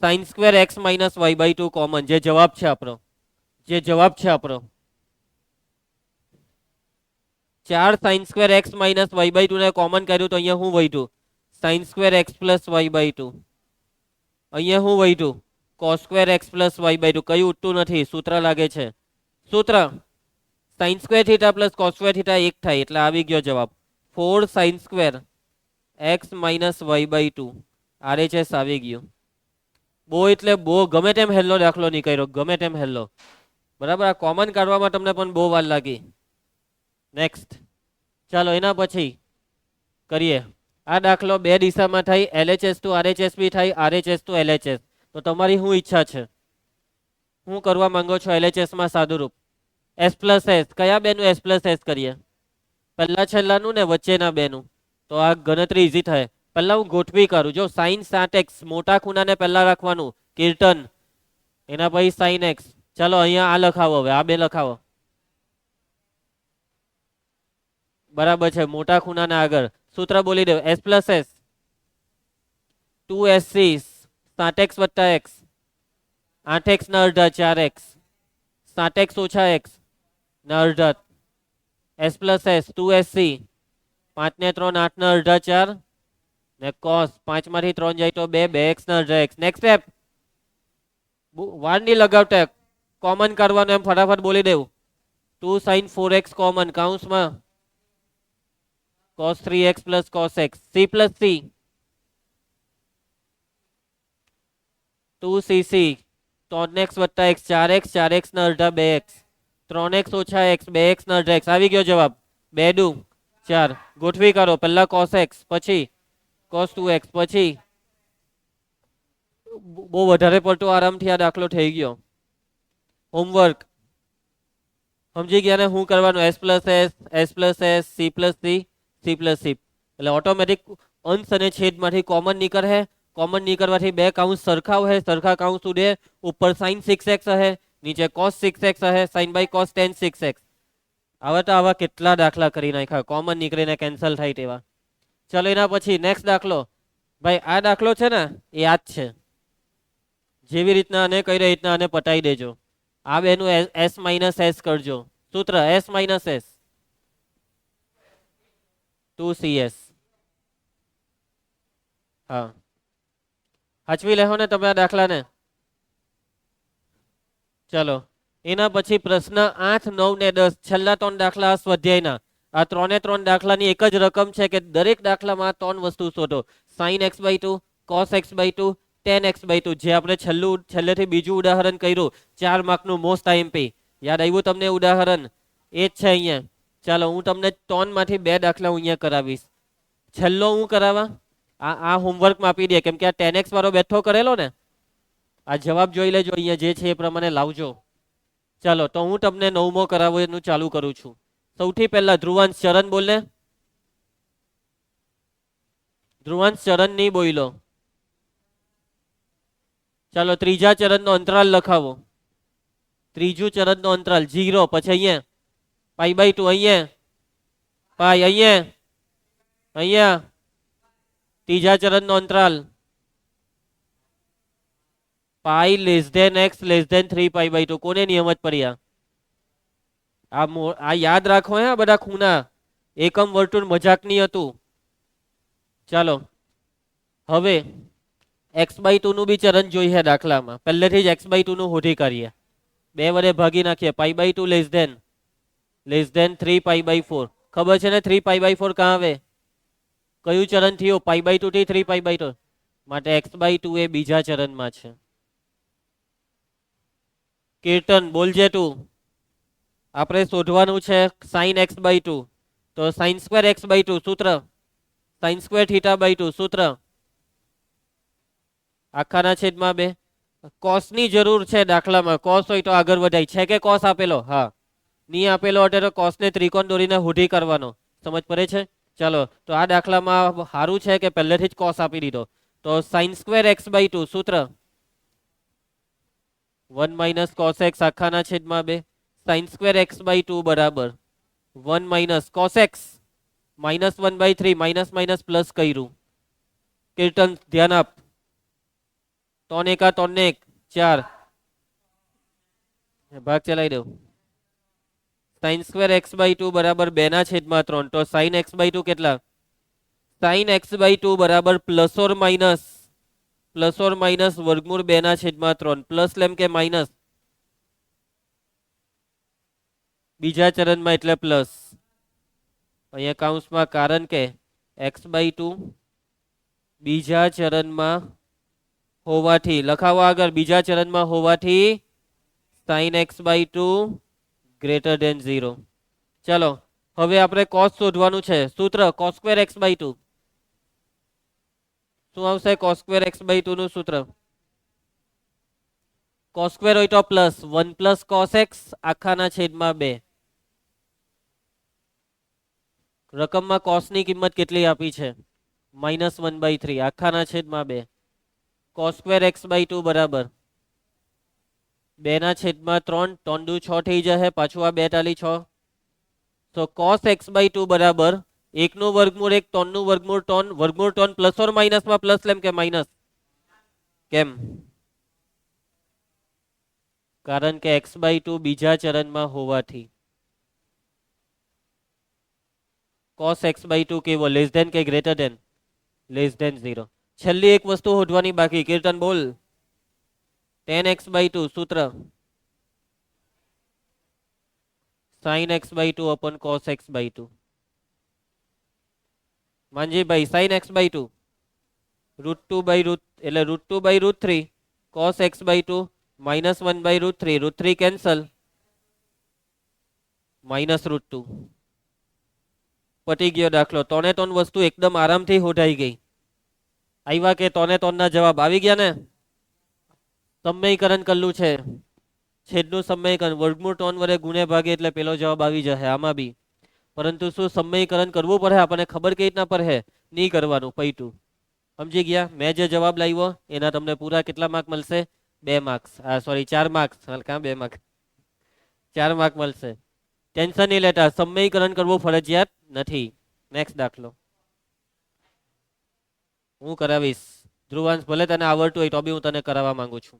sine square x minus Y by 2 common. જે જવાબ છે આપણો 4 sine square x minus Y by 2 ને કોમન કર્યું તો અહીંયા હું વધ્યું sine square x plus Y by 2. અહીંયા હું વધ્યું cos square x plus Y by 2. કયું ઉઠતું નથી. સૂત્ર લાગે છે. સૂત્ર sine square theta plus cos square theta 1 થાય એટલે આવી ગયો જવાબ 4 sine square x minus Y by 2. RHS આવી ગયું. બો એટલે બો ગમે તેમ હેલ્લો દાખલો નહીં કર્યો. ગમે તેમ હેલ્લો. બરાબર. આ કોમન કાઢવામાં તમને પણ બહુ વાર લાગી. નેક્સ્ટ ચાલો એના પછી કરીએ. આ દાખલો બે દિશામાં થાય. LHS ટુ RHS બી થાય. RHS to LHS. તો તમારી શું ઈચ્છા છે? શું કરવા માંગો છો? LHS માં સાદુરૂપ S પ્લસ S. કયા બેનું S પ્લસ S કરીએ? પહેલા છેલ્લાનું ને વચ્ચેના બેનું. તો આ ગણતરી ઈઝી થાય. પહેલા હું ગોઠવી કરું. જો સાઇન 7x મોટા ખૂણાને પહેલા રાખવાનું. કીર્તન એના પછી સાઇન x. ચાલો અહીંયા આ લખાવો. હવે આ બે લખાવો. બરાબર છે. મોટા ખૂણાના આગળ સૂત્ર બોલી દો. S plus S 2SC 7x વત્તા x 8x ના અડધા 4x 7x ઓછા x ના અડધા. S પ્લસ S 2SC 5 ને 3 8 ના અડધા 4 ને cos 5 માંથી 3 જાય તો 2 2x ના અડધા x. નેક્સ્ટ સ્ટેપ વાર ની લગાવતા કોમન કરવાનું. એમ ફટાફટ બોલી દેવું. 2 sin 4x કોમન કાઉન્સમાં cos 3x plus cos x. C plus C 2cc 3x વત્તા x 4x 4x ના અડધા 2x 3x ઓછા x 2x ના અડધા x. આવી ગયો જવાબ 2 દુ 4. ગોઠવી કરો. પહેલા cos x પછી cos 2x પછી બહુ વધારે પડતો આરામથી આ દાખલો થઈ ગયો. હોમવર્ક સમજી ગયા ને શું કરવાનું? S plus S S plus S C plus C C plus C. એટલે ઓટોમેટિક અંશ અને છેદમાંથી કોમન નીકળે. કોમન નીકળવાથી બે કાઉન્સ સરખા હોય. સરખા કાઉન્સ ઉડે. ઉપર સાઇન 6x હે નીચે cos 6x હે. Sine by cos tan 6x. આવા તો આવા કેટલા દાખલા કરી નાખ્યા. કોમન નીકળીને કેન્સલ થાય તેવા. ચલો એના પછી નેક્સ્ટ દાખલો. ભાઈ આ દાખલો છે ને એ યાદ છે. જેવી રીતના આને કઈ રીતના આને પટાઈ દેજો. આ બેનું S માઇનસ S કરજો. સૂત્ર S માઇનસ S 2CS. હા હાચવી લેહો ને તમે આ દાખલાને. ચલો એના પછી પ્રશ્ન 8 9 ને 10 છેલ્લા 3 દાખલા સ્વાધ્યાયના. આ 3 દાખલાની એક જ રકમ છે કે દરેક દાખલામાં 3 વસ્તુ શોધો. sin x by 2 cos x by 2 tan x by 2. જે આપણે છેલ્લેથી બીજું ઉદાહરણ કર્યું 4 માર્કનું મોસ્ટ IMP. યાદ આવ્યું તમને ઉદાહરણ? એ જ છે અહીંયા. ચાલો હું તમને 3 માંથી 2 દાખલા હું અહીંયા કરાવીશ. છેલ્લો હું કરાવવા આ હોમવર્કમાં આપી દે. કેમ કે આ 10x વાળો બેઠો કરેલો ને. આ જવાબ જોઈ લેજો. અહીંયા જે છે એ પ્રમાણે લાવજો. ચાલો તો હું તમને 9મો કરાવવાનું ચાલુ કરું છું. સૌથી પહેલા ધ્રુવાંશ ચરણ બોલે. ધ્રુવાંશ ચરણ નહીં બોલો. ચાલો ત્રીજા ચરણનો અંતરાલ લખાવો. ત્રીજું ચરણનો અંતરાલ 0. પછી અહીંયા પાઈ બાય 2 અહીંયા પાઈ અહીંયા ત્રીજા ચરણનો અંતરાલ pi less than x less than 3 pi by 2. કોને નિયમ જ પડ્યા? આ યાદ રાખો હે બધા ખૂણા. એકમ વર્તુળ મજાક નહીં હતું. ચાલો હવે x બાય 2 નું બી ચરણ જોઈએ દાખલામાં. પહેલેથી જ x બાય 2 નું હોધી કરીએ. 2 વડે ભાગી નાખીએ. Pi by 2 less than less than 3π/4. ખબર છે ને 3π/4 ક્યાં આવે? કયું ચરણ થયું? π/2 થી 3π/2 માટે x/2 એ બીજા ચરણમાં છે. કીર્તન બોલજે તું. આપણે શોધવાનું છે sin x/2. તો sin² x/2 સૂત્ર sin² θ/2 સૂત્ર આખાના છેદમાં 2. કોસ ની જરૂર છે દાખલામાં. કોસ હોય તો આગળ વધાય. છે કે કોસ આપેલો? હા. ની આપેલો એટલે તો કોસ ને ત્રિકોણ દોરીને હુઢી કરવાનો. સમજ પડે છે? ચાલો, તો આ દાખલામાં સારું છે કે પહેલેથી જ કોસ આપી દીધો. તો sin² x/2 સૂત્ર 1 - cos x આખાના છેદમાં 2. sin² x/2 બરાબર 1 - cos x -1/3 minus minus plus કર્યું. કીર્તન ધ્યાન આપ. 3 એકા 3 ને 1 4 ભાગ ચલાવી દો. sin² x/2 બરાબર 2/3. તો sin x/2 કેટલા? sin x/2 બરાબર પ્લસ ઓર માઇનસ વર્ગમૂળ 2/3. પ્લસ લેમ કે માઇનસ? બીજા ચરણમાં એટલે પ્લસ. અહીંયા કૌંસમાં કારણ કે x/2 બીજા ચરણમાં હોવાથી લખાવો આગળ. બીજા ચરણમાં હોવાથી sin x/2 ગ્રેટર ધેન 0. ચલો, હવે આપણે cos શોધવાનું છે. સૂત્ર cos² x/2. શું આવશે? cos² x/2 નું સૂત્ર cos² હોય તો પ્લસ 1 + cos x આખાના છેદમાં 2. રકમમાં cos ની કિંમત કેટલી આપી છે? -1/3 આખાના છેદમાં 2. cos² x/2 બરાબર 2/3. 3 દુ 6 થઈ જશે. પાછું આ 2 ટાલી 6. તો cos x/2 બરાબર 1 નું વર્ગમૂળ 1, 3 નું વર્ગમૂળ 3. વર્ગમૂળ 3 પ્લસ ઓર માઇનસમાં પ્લસ લેમ કે માઇનસ? કેમ? કારણ કે x/2 બીજા ચરણમાં હોવાથી. cos x/2 કેવો? લેસ ધેન કે ગ્રેટર ધેન? Less than 0. છેલ્લી એક વસ્તુ શોધવાની બાકી. કીર્તન બોલ. tan x/2 સૂત્ર sin x/2 upon cos x/2. માનજીભાઈ sin x/2 √2 એટલે √2/√3 cos x/2 -1/√3. √3 કેન્સલ -√2. પટી ગયો દાખલો. 3 3 વસ્તુ એકદમ આરામથી હોટાઈ ગઈ. આવ્યા કે 3 3 ના જવાબ આવી ગયા ને? સમયકરણ કરલું છે. છેદનું સમયકરણ વર્ગમૂળ 3 વડે ગુણે ભાગે એટલે પેલો જવાબ આવી જશે આમાં બી. પરંતુ શું સમયકરણ કરવું પડે? આપણને ખબર કઈ રીતના પડે? નહીં કરવાનું. પૈટું સમજી ગયા? મેં જે જવાબ લાવ્યો એના તમને પૂરા કેટલા માર્ક મળશે? 2 માર્ક્સ. Sorry 4 marks. ક્યાં 2 માર્ક? 4 માર્ક મળશે. ટેન્શન નહીં લેતા. સમયકરણ કરવું ફરજિયાત નથી. નેક્સ્ટ દાખલો હું કરાવીશ. ધ્રુવાંશ ભલે તને આવડતું હોય તો બી હું તને કરાવવા માંગુ છું.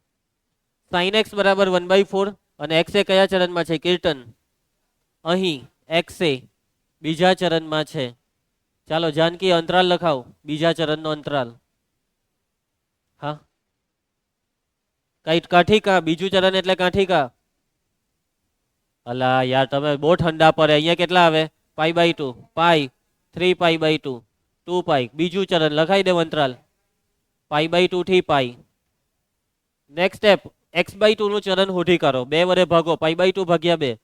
sin x બરાબર 1/4 અને x એ કયા ચરણમાં છે? કીર્તન અહીં x એ બીજા ચરણમાં છે. ચાલો જાનકી અંતરાલ લખાવ. બીજા ચરણનો અંતરાલ. હા, કઈ કાઠી કા? બીજું ચરણ એટલે કાઠી કા? અલા યાર તમે બહુ ઠંડા પડે. અહીંયા કેટલા આવે? π/2 પાઈ 3π/2 2π. બીજું ચરણ લખાઈ દે અંતરાલ π/2 થી પાઈ. નેક્સ્ટ સ્ટેપ x/2 નું ચરણ શોધી કાઢો. 2 વડે ભાગો. π/2 ભાગ્યા 2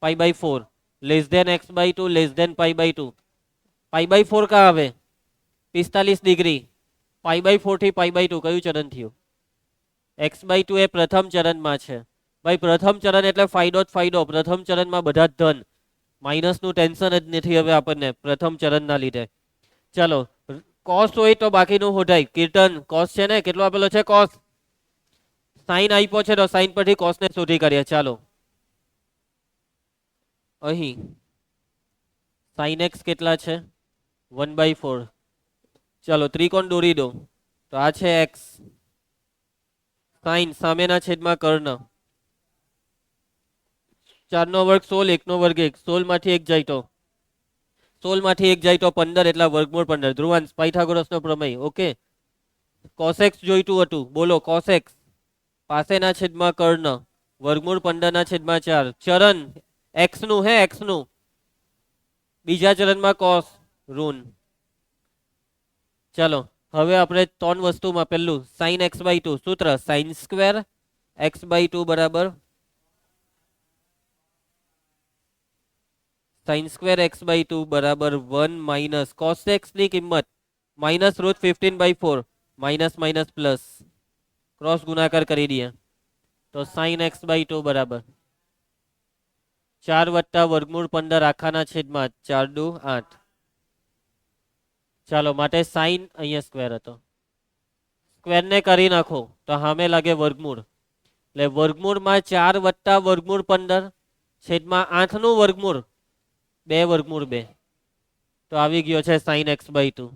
π/4 less than x/2 less than π/2. π/4 કા આવે? 45 ડિગ્રી. π/4 થી π/2 કયું ચરણ થયું? x/2 એ પ્રથમ ચરણમાં છે. ભાઈ પ્રથમ ચરણ એટલે ફાયદો જ ફાયદો. પ્રથમ ચરણમાં બધા જ ધન. માઇનસ નું ટેન્શન જ નથી હવે આપણને પ્રથમ ચરણના લીધે. ચલો, કોસ હોય તો બાકીનું હોધાય. કીર્તન કોસ છે ને? કેટલો આપેલો છે કોસ? સાઈન આપ્યો છે તો સાઈન પરથી કોસ ને શોધી કાઢીએ. ચાલો, અહીં સાઈન એક્સ કેટલા છે? 1/4. ચાલો ત્રિકોણ દોરી દો. તો આ છે એક્સ. સાઈન સામેના છેદમાં કર્ણ. 4 નો વર્ગ 16, 1 નો વર્ગ 1. 16 માંથી 1 જાય તો 16 માંથી 1 જાય તો 15 એટલા વર્ગમૂળ 15. ધ્રુવાંશ પાયથાગોરસ નો પ્રમેય. ઓકે, કોસેક્સ જોઈતું હતું. બોલો કોસેક્સ. પાસેના છેદમાં કર્ણ વર્ગમૂળ 15 ના છેદમાં 4. ચરણ એક્સ નું હે એક્સ નું બીજા ચરણમાં કોસ ઋણ. ચાલો હવે આપણે ત્રણ વસ્તુમાં પહેલું સાइन एक्स बाई 2 સૂત્ર સાइन સ્ક્વેર एक्स बाई 2 બરાબર साइन स्क्वेर एक्स बाई 2 बराबर 1 माइनस कॉस एक्स ની કિંમત minus root 15/4 minus minus plus cross गुणाकार કરી દઈએ તો साइन एक्स बाई 2 बराबर 4 વત્તા વર્ગમૂળ 15 આખાના છેદમાં 4 દુ 8. ચાલો માટે સાइन અહીંયા સ્ક્વેર હતો સ્ક્વેર ને કરી નાખો તો સામે લાગે વર્ગમૂળ એટલે વર્ગમૂળમાં 4 વત્તા વર્ગમૂળ 15 છેદમાં 8 નું વર્ગમૂળ 2 વર્ગમૂળ 2 તો આવી ગયો છે સાइन एक्स बाई 2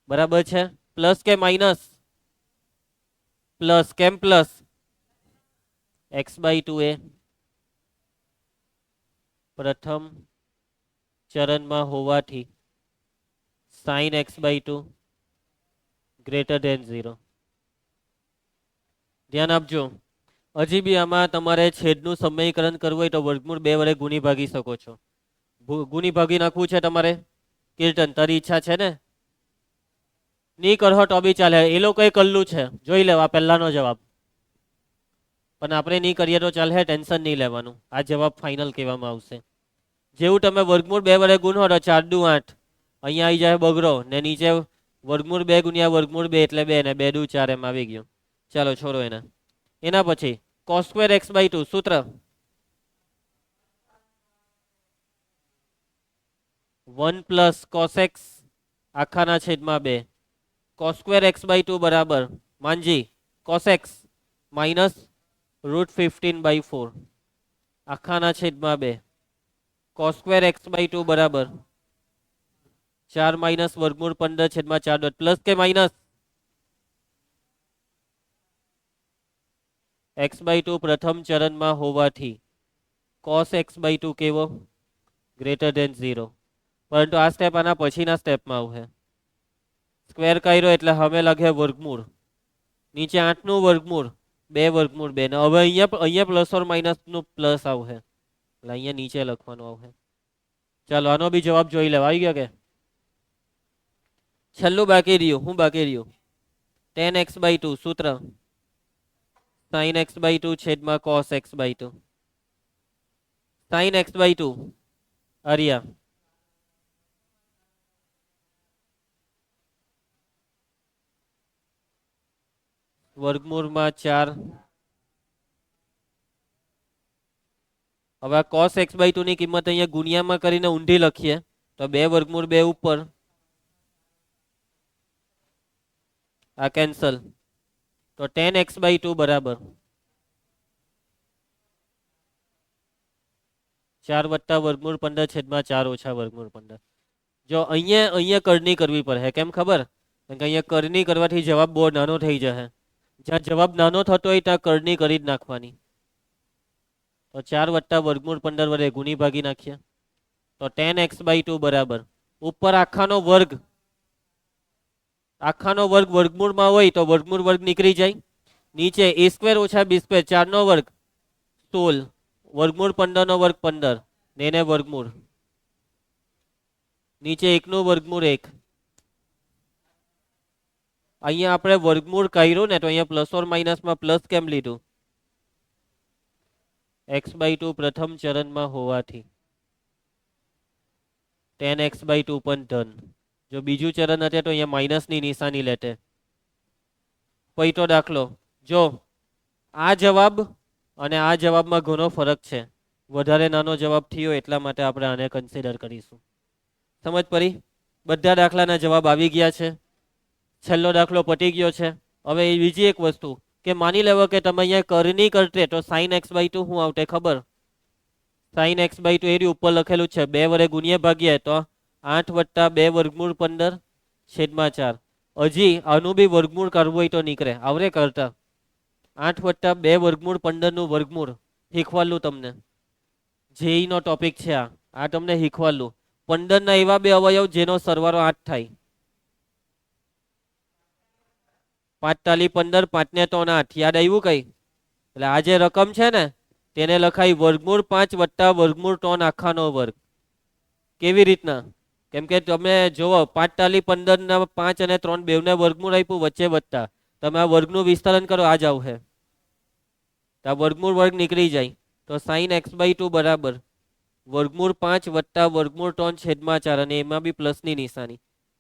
बराबर છે प्लस के माइनस प्लस केम प्लस एक्स बाई 2 ए प्रथम चरण में होवाथी sine x by 2 greater than 0. ध्यान आपजो हजी बी आमा तमारे छेदनु समीकरण करवुं होय तो वर्गमूळ 2 वडे गुणी भागी शको छो. गुणी भागी नाखवुं छे तमारे कीर्तन तारी इच्छा छे ने नहीं करो तो भी चाले ए लोकोए करेलुं छे जोई लेवा पहेलानो जवाब पण आपणे नहीं करीए तो चाले टेन्शन नहीं लेवानुं आ जवाब फाइनल कहेवामां आवशे. जेवुं तमे वर्गमूळ 2 वडे गुणो तो 4 दू 8 अहींया आई जाए बगड़ो ने नीचे वर्गमूळ 2 गुण્યા वर्गमूळ 2 એટલે 2 ने 2 दू 4 एम आवी गयो. चलो छोड़ो एना एना पछी cos स्क्वेर x बाई 2 सूत्र 1 प्लस cos x आखाना छेदमां 2 cos स्क्वेर एक्स बाई 2 बराबर मानजी cos x माइनस रूट 15/4 आखाना छेदमां 2 cos स्क्वेर एक्स बाई 2 बराबर 4 माइनस वर्गमूळ 15 छेदमां 4 डॉट प्लस के माइनस एक्स बाई 2 प्रथम चरण में होवाथी cos एक्स बाई 2 केवो ग्रेटर देन 0 परंतु आ स्टेप आना पछीना स्टेप में आवशे. स्क्वेर कर्यो एटले हवे लगे वर्गमूळ नीचे 8 નું વર્ગમૂળ 2 વર્ગમૂળ 2 ને હવે અહીંયા પ્લસ ઓર માઇનસ નું પ્લસ આવશે એટલે અહીંયા નીચે લખવાનું આવશે. ચાલો આનો બી જવાબ જોઈ લેવા આવી ગયો કે છેલ્લું બાકી રહ્યું હું બાકી રહ્યું tan x બાય 2 સૂત્ર sin x by 2 छेदमा cos x by 2 sin x by 2 अरिया वर्गमूल में 4 हवे cos x बाई 2 नी किंमत अहींया गुणिया में करीने ऊंधी लखीए तो 2 वर्गमूल 2 ऊपर आ कैंसल तो tan x बाई 2 बराबर 4 वत्ता वर्गमूल 15 छेदमा 4 ओछा वर्गमूल 15. जो अहींया करनी करवी पड़े केम खबर कारण के अहींया करनी करवाथी जवाब बहुत नानो थई जशे. ज्यां जवाब नानो थतो होय त्यां करनी करी ज नाखवानी. तो 4 वत्ता वर्गमूल 15 वडे गुणी भागी नाखीए तो tan x बाई 2 बराबर ऊपर आखानो वर्ग वर्गमूल में होय तो वर्गमूल वर्ग निकली जाए नीचे ए स्क्वेर ओछा बी स्क्वेर 4 नो वर्ग 16 वर्गमूल 15 नो वर्ग 15 ने वर्गमूल नीचे 1 નું વર્ગમૂળ 1 અહીંયા આપણે વર્ગમૂળ કર્યું ને તો અહીંયા પ્લસ ઓર માઇનસ માં પ્લસ કેમ લીધું x बाई 2 प्रथम चरण में होवाथी tan x बाई 2 पण धन जो बीजू चरण हते तो अहींया माइनस नी निशानी लेते. पहीतो दाखलो जो आ जवाब अने आ जवाब में घणो फरक छे वधारे नानो जवाब थयो एटला माटे आपणे आने कन्सिडर करीशुं. समझ पड़ी बधा दाखलाना जवाब आवी गया छे. छेल्लो दाखलो पटी गयो छे. हवे बीजी एक वस्तु के मानी लेवो के तमे अहींया करनी करते तो sin x बाई 2 शुं आवते खबर sin x बाई 2 एरी उपर लखेलुं छे 2 वडे गुणिया भागीए तो 8 वत्ता 2 वर्गमूल 15 छेदमा 4 हजी आनु बी वर्गमूल करवुं होय तो निकळे आवरे करता 8 वत्ता 2 वर्गमूल 15 નું વર્ગમૂળ શીખવાડલું તમને જેઈ નો ટોપિક છે આ તમને શીખવાડલું 15 ના એવા બે અવયવ જેનો સરવાળો 8 થાય 5 તાલી 15 5 ને 3 8 યાદ આવ્યું કઈ એટલે આ જે રકમ છે ને તેને લખાય વર્ગમૂળ 5 વત્તા વર્ગમૂળ 3 આખાનો વર્ગ. કેવી રીતના? કેમ કે તમે જુઓ 5 ટાલી 15 ના 5 અને 3 બેવને વર્ગમૂળ આપ્યું, વચ્ચે વત્તા, તમે આ વર્ગનું વિસ્તરણ કરો, આ જ આવશે. તો આ વર્ગમૂળ વર્ગ નીકળી જાય, તો sin x/2 બરાબર વર્ગમૂળ 5 વત્તા વર્ગમૂળ 3 છેદમાં 4, અને એમાં બી પ્લસની નિશાની.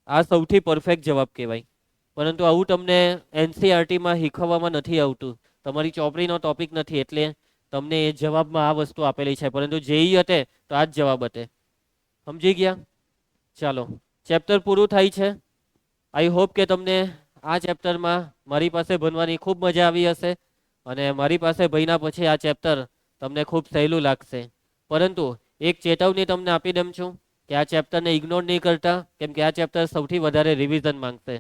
આ સૌથી પરફેક્ટ જવાબ કહેવાય. પરંતુ આવું તમને એનસીઆરટીમાં શીખવવામાં નથી આવતું, તમારી ચોપડીનો ટોપિક નથી, એટલે તમને એ જવાબમાં આ વસ્તુ આપેલી છે. પરંતુ જેઈ હતે તો આ જ જવાબ હતે. સમજી ગયા? ચાલો, ચેપ્ટર પૂરું થાય છે. આઈ હોપ કે તમને આ ચેપ્ટરમાં મારી પાસે ભણવાની ખૂબ મજા આવી હશે, અને મારી પાસે ભણ્યા પછી આ ચેપ્ટર તમને ખૂબ સહેલું લાગશે. પરંતુ એક ચેતવણી તમને આપી દઉં છું કે આ ચેપ્ટરને ઇગ્નોર નહીં કરતા, કેમ કે આ ચેપ્ટર સૌથી વધારે રિવિઝન માંગશે.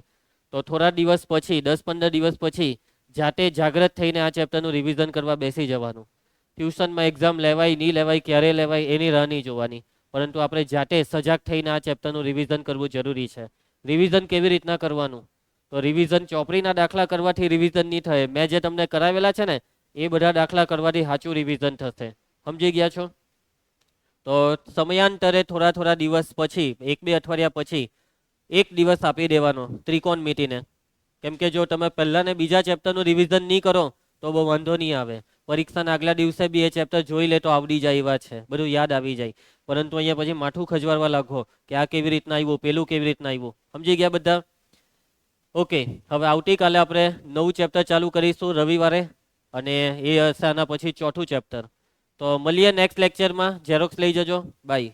તો થોડા દિવસ પછી, 10-15 દિવસ પછી જાતે જાગૃત થઈને આ ચેપ્ટરનું રિવિઝન કરવા બેસી જવાનું. ટ્યુશનમાં એક્ઝામ લેવાય નહીં લેવાય, ક્યારે લેવાય એની રાહ નહીં જોવાની, પરંતુ આપણે જાતે સજાગ થઈને આ ચેપ્ટરનું રિવિઝન કરવું જરૂરી છે. રિવિઝન કેવી રીતના કરવાનું? તો રિવિઝન ચોપડીના દાખલા કરવાથી રિવિઝન નહીં થાય. મેં જે તમને કરાવેલા છે ને એ બધા દાખલા કરવાથી સાચું રિવિઝન થશે. સમજી ગયા છો? તો સમયાંતરે થોડા દિવસ પછી, 1-2 અઠવાડિયા પછી એક દિવસ આપી દેવાનો ત્રિકોણમિતિને. કેમ કે જો તમે પહેલા ને બીજા ચેપ્ટરનું રિવિઝન નહીં કરો તો બહુ વાંધો નહીં આવે. પરીક્ષાના આગલા દિવસે બી એ ચેપ્ટર જોઈ લે તો આવડી જાય એવા છે, બધું યાદ આવી જાય. પરંતુ અહીંયા પછી માથું ખજવારવા લાગો કે આ કેવી રીતના આવ્યું, પેલું કેવી રીતના આવ્યું. સમજી ગયા બધા? ઓકે, હવે આવતીકાલે આપણે નવું ચેપ્ટર ચાલુ કરીશું રવિવારે, અને એ હશે આના પછી ચોથું ચેપ્ટર. તો મળીએ નેક્સ્ટ લેક્ચરમાં. ઝેરોક્સ લઈ જજો. બાય.